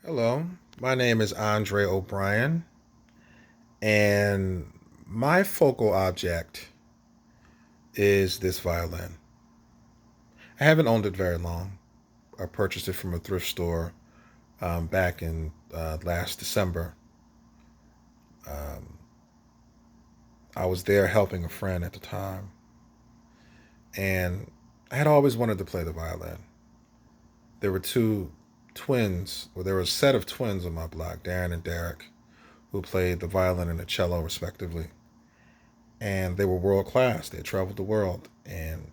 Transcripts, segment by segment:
Hello, my name is Andre O'Brien, and my focal object is this violin. I haven't owned it very long. I purchased it from a thrift store back in last December. Um, I was there helping a friend at the time, and I had always wanted to play the violin. There were two twins, or there was a set of twins on my block, Darren and Derek, who played the violin and the cello respectively. And they were world class. They had traveled the world, and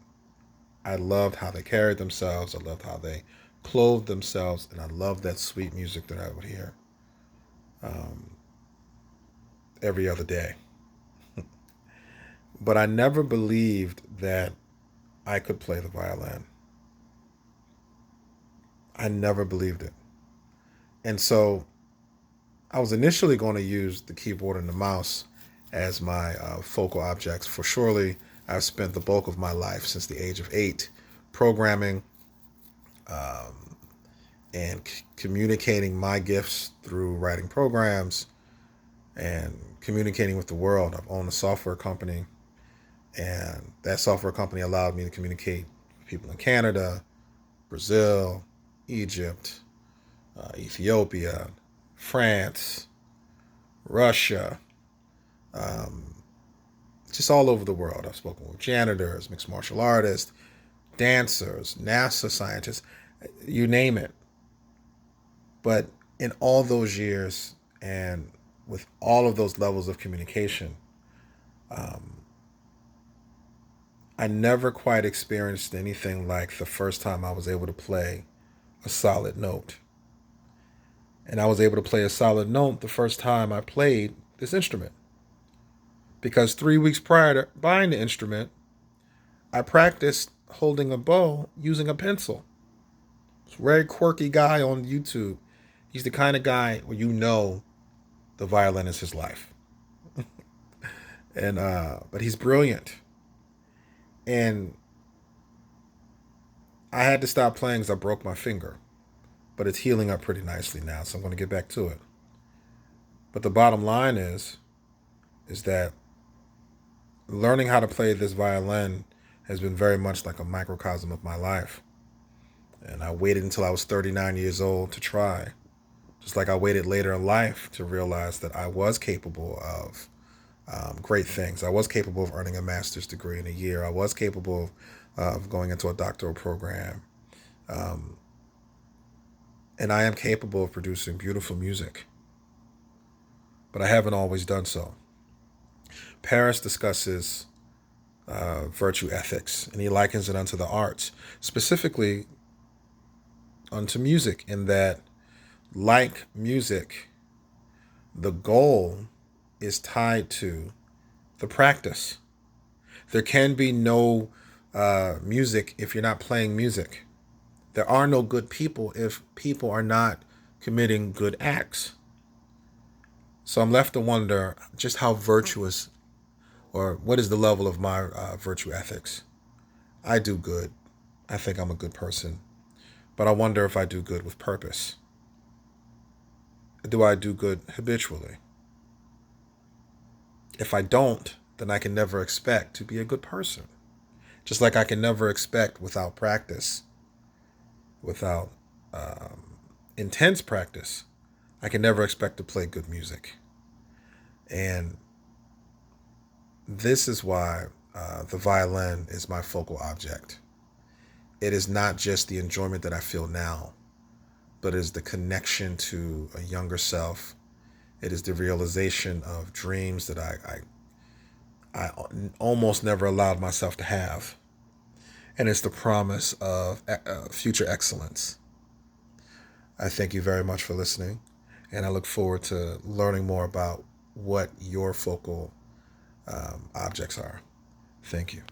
I loved how they carried themselves. I loved how they clothed themselves, and I loved that sweet music that I would hear um, every other day. But I never believed that I could play the violin. I never believed it. And so I was initially going to use the keyboard and the mouse as my focal objects. For surely I've spent the bulk of my life since the age of 8 programming um, and communicating my gifts through writing programs and communicating with the world. I've owned a software company, and that software company allowed me to communicate with people in Canada, Brazil, Egypt, Ethiopia, France, Russia, um, just all over the world. I've spoken with janitors, mixed martial artists, dancers, NASA scientists, you name it. But in all those years and with all of those levels of communication, um, I never quite experienced anything like the first time I was able to play a solid note. And I was able to play a solid note the first time I played this instrument. Because 3 weeks prior to buying the instrument, I practiced holding a bow using a pencil. It's a very quirky guy on YouTube. He's the kind of guy where you know the violin is his life. And but he's brilliant. And I had to stop playing because I broke my finger. But it's healing up pretty nicely now, so I'm going to get back to it. But the bottom line is that learning how to play this violin has been very much like a microcosm of my life. And I waited until I was 39 years old to try. Just like I waited later in life to realize that I was capable of great things. I was capable of earning a master's degree in a year. I was capable of going into a doctoral program. Um, and I am capable of producing beautiful music, but I haven't always done so. Paris discusses virtue ethics, and he likens it unto the arts, specifically unto music, in that, like music, the goal is tied to the practice. There can be no music if you're not playing music. There are no good people if people are not committing good acts. So I'm left to wonder just how virtuous, or what is the level of my virtue ethics. I do good. I think I'm a good person. But I wonder if I do good with purpose. Do I do good habitually? If I don't, then I can never expect to be a good person. Just like I can never expect without practice, without um, intense practice, I can never expect to play good music. And this is why the violin is my focal object. It is not just the enjoyment that I feel now, but it is the connection to a younger self. It is the realization of dreams that I almost never allowed myself to have. And it's the promise of future excellence. I thank you very much for listening, and I look forward to learning more about what your focal objects are. Thank you.